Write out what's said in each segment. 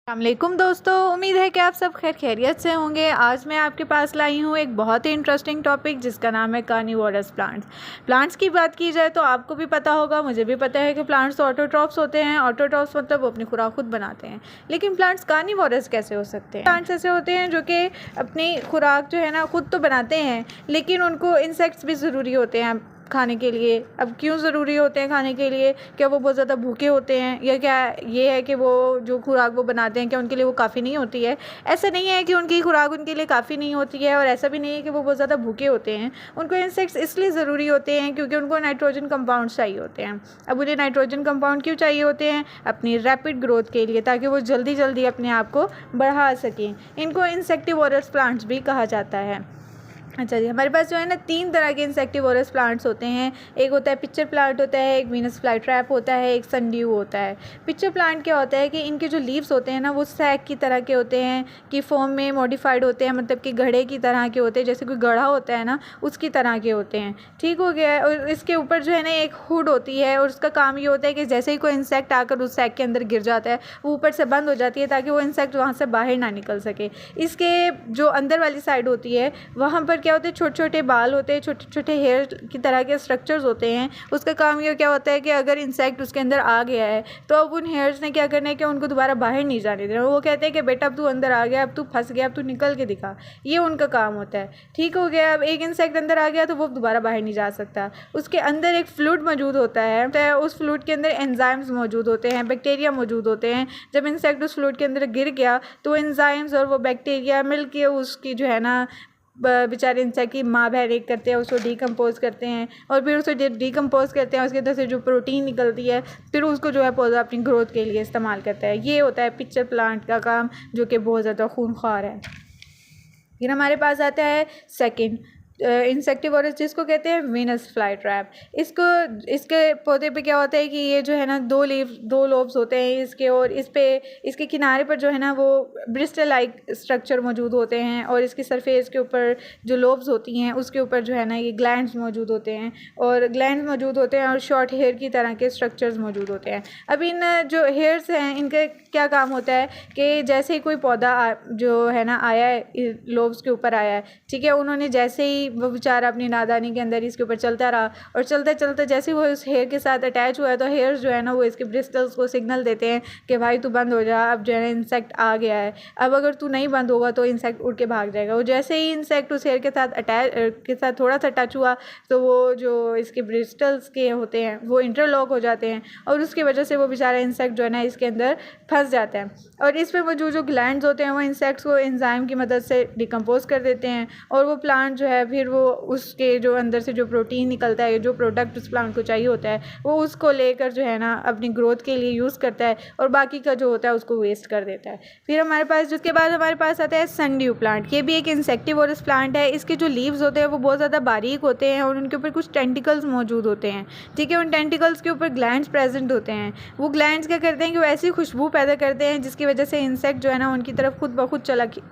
अस्सलामुअलैकुम दोस्तों, उम्मीद है कि आप सब खैरियत से होंगे। आज मैं आपके पास लाई हूँ एक बहुत ही इंटरेस्टिंग टॉपिक जिसका नाम है कार्निवोरस प्लांट्स की बात की जाए तो आपको भी पता होगा, मुझे भी पता है कि प्लांट्स ऑटोट्रॉफ्स होते हैं। ऑटोट्रॉफ्स मतलब वो अपनी खुराक खुद बनाते हैं, लेकिन प्लांट्स कार्निवोरस कैसे हो सकते हैं? प्लांट्स ऐसे होते हैं जो कि अपनी खुराक जो है ना खुद तो बनाते हैं, लेकिन उनको इंसेक्ट्स भी ज़रूरी होते हैं खाने के लिए। अब क्यों ज़रूरी होते हैं खाने के लिए? क्या वो बहुत ज़्यादा भूखे होते हैं, या क्या ये है कि वो जो खुराक वो बनाते हैं क्या उनके लिए वो काफ़ी नहीं होती है? ऐसा नहीं है कि उनकी खुराक उनके लिए काफ़ी नहीं होती है, और ऐसा भी नहीं है कि वो बहुत ज़्यादा भूखे होते हैं। उनको इंसेक्ट्स इसलिए ज़रूरी होते हैं क्योंकि उनको नाइट्रोजन कंपाउंड चाहिए होते हैं। अब उन्हें नाइट्रोजन कंपाउंड क्यों चाहिए होते हैं? अपनी रैपिड ग्रोथ के लिए, ताकि वो जल्दी जल्दी अपने आप को बढ़ा सकें। इनको इंसेक्टिवोरस प्लांट्स भी कहा जाता है। अच्छा जी, हमारे पास जो है ना 3 तरह के इंसेक्टिवोरस प्लांट्स होते हैं। एक होता है पिक्चर प्लांट होता है, एक वीनस फ्लाई ट्रैप होता है, एक सनड्यू होता है। पिक्चर प्लांट क्या होता है कि इनके जो लीव्स होते हैं ना वो सैक की तरह के होते हैं, कि फॉर्म में मॉडिफाइड होते हैं, मतलब कि घड़े की तरह के होते हैं, जैसे कोई गढ़ा होता है ना उसकी तरह के होते हैं। ठीक हो गया। और इसके ऊपर जो है ना एक हुड होती है, और उसका काम ये होता है कि जैसे ही कोई इंसेक्ट आकर उस सैक के अंदर गिर जाता है वो ऊपर से बंद हो जाती है, ताकि वो इंसेक्ट वहाँ से बाहर ना निकल सके। इसके जो अंदर वाली साइड होती है वहाँ पर क्या होते हैं, छोटे छोटे बाल होते हैं, छोटे छोटे हेयर की तरह के स्ट्रक्चर्स होते हैं। उसका काम ये क्या होता है कि अगर इंसेक्ट उसके अंदर आ गया है तो अब उन हेयर्स ने क्या करना है कि उनको दोबारा बाहर नहीं जाने देना। वो कहते हैं कि बेटा अब तू अंदर आ गया, अब तू फंस गया, अब तू निकल के दिखा। ये उनका काम होता है। ठीक हो गया। अब एक इंसेक्ट अंदर आ गया तो वो दोबारा बाहर नहीं जा सकता। उसके अंदर एक फ्लूइड मौजूद होता है, तो उस फ्लूइड के अंदर एंजाइम्स मौजूद होते हैं, बैक्टीरिया मौजूद होते हैं। जब इंसेक्ट उस फ्लूइड के अंदर गिर गया तो एंजाइम्स और वो बैक्टीरिया मिलके उसकी जो है ना बेचारे इंसेक्ट की माँ बहन एक करते हैं, उसको डिकम्पोज करते हैं, और फिर उसे डिकम्पोज करते हैं, उसके अंदर से जो प्रोटीन निकलती है फिर उसको जो है पौधा अपनी ग्रोथ के लिए इस्तेमाल करता है। ये होता है पिक्चर प्लांट का काम, जो कि बहुत ज़्यादा खूनख्वार है। फिर हमारे पास आता है सेकंड इंसेक्टिवोरस, जिसको कहते हैं वीनस फ्लाई ट्रैप। इसके पौधे पे क्या होता है कि ये जो है ना 2 लोब्स होते हैं इसके, और इसके किनारे पर जो है ना वो ब्रिस्टल लाइक स्ट्रक्चर मौजूद होते हैं, और इसकी सरफेस के ऊपर जो लोब्स होती हैं उसके ऊपर जो है ना ये ग्लैंड्स मौजूद होते हैं, और शॉर्ट हेयर की तरह के स्ट्रक्चर्स मौजूद होते हैं। अब इन जो हेयर्स हैं इनका क्या काम होता है कि जैसे ही कोई पौधा जो है ना आया है, लोब्स के ऊपर आया है, ठीक है, उन्होंने जैसे ही वो बेचारा अपनी नादानी के अंदर इसके ऊपर चलता रहा, और चलते चलते जैसे वो उस हेयर के साथ अटैच हुआ है तो हेयर्स जो है ना वो इसके ब्रिस्टल्स को सिग्नल देते हैं कि भाई तू बंद हो जा, अब जो है ना इंसेक्ट आ गया है। अब अगर तू नहीं बंद होगा तो इंसेक्ट उड़ के भाग जाएगा। वो जैसे ही इंसेक्ट उस हेयर के साथ थोड़ा सा टच हुआ तो वो जो इसके ब्रिस्टल्स के होते हैं वो इंटरलॉक हो जाते हैं, और उसकी वजह से वो बेचारा इंसेक्ट जो है ना इसके अंदर फंस जाता है। और इस पर वो जो ग्लैंड्स होते हैं वो इंसेक्ट्स को एंजाइम की मदद से डिकम्पोज कर देते हैं, और वो प्लांट जो है फिर वो उसके जो अंदर से जो प्रोटीन निकलता है, जो प्रोडक्ट उस प्लांट को चाहिए होता है, वो उसको लेकर जो है ना अपनी ग्रोथ के लिए यूज़ करता है, और बाकी का जो होता है उसको वेस्ट कर देता है। फिर हमारे पास जिसके बाद हमारे पास आता है सनड्यू प्लांट। ये भी एक इंसेक्टिवोरस प्लांट है। इसके जो लीव्स होते हैं वो बहुत ज़्यादा बारीक होते हैं, और उनके ऊपर कुछ टेंटिकल्स मौजूद होते हैं। ठीक है, उन टेंटिकल्स के ऊपर ग्लैंड्स प्रेजेंट होते हैं। वो ग्लैंड्स क्या करते हैं कि वो ऐसी खुशबू पैदा करते हैं जिसकी वजह से इंसेक्ट जो है ना उनकी तरफ खुद ब खुद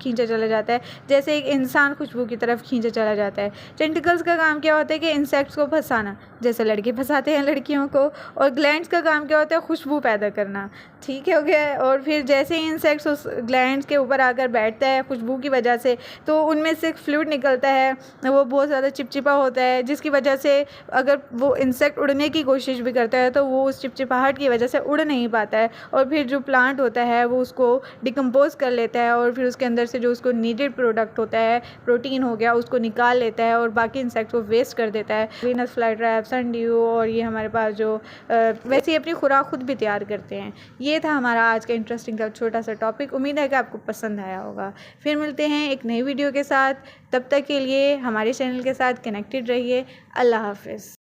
खींचा चला जाता है, जैसे एक इंसान खुशबू की तरफ खींचा चला जाता है। टेंटिकल्स का काम क्या होता है कि इंसेक्ट्स को फंसाना, जैसे लड़के फंसाते हैं लड़कियों को, और ग्लैंड्स का काम क्या होता है खुशबू पैदा करना। ठीक है, हो गया। और फिर जैसे ही इंसेक्ट्स उस ग्लैंड्स के ऊपर आकर बैठता है खुशबू की वजह से, तो उनमें से फ्लूइड निकलता है, वो बहुत ज़्यादा चिपचिपा होता है, जिसकी वजह से अगर वो इंसेक्ट उड़ने की कोशिश भी करता है तो वो उस चिपचिपाहट की वजह से उड़ नहीं पाता है, और फिर जो प्लांट होता है वो उसको डिकम्पोज कर लेता है, और फिर उसके अंदर से जो उसको नीडेड प्रोडक्ट होता है, प्रोटीन हो गया, उसको निकाल लेता है और बाकी इंसेक्ट को वेस्ट कर देता है। वीनस फ्लाई ट्रैप, सनड्यू, और ये हमारे पास जो वैसे ही अपनी खुराक खुद भी तैयार करते हैं। ये था हमारा आज का इंटरेस्टिंग छोटा सा टॉपिक। उम्मीद है कि आपको पसंद आया होगा। फिर मिलते हैं एक नई वीडियो के साथ, तब तक के लिए हमारे चैनल के साथ कनेक्टेड रहिए। अल्लाह हाफिज़।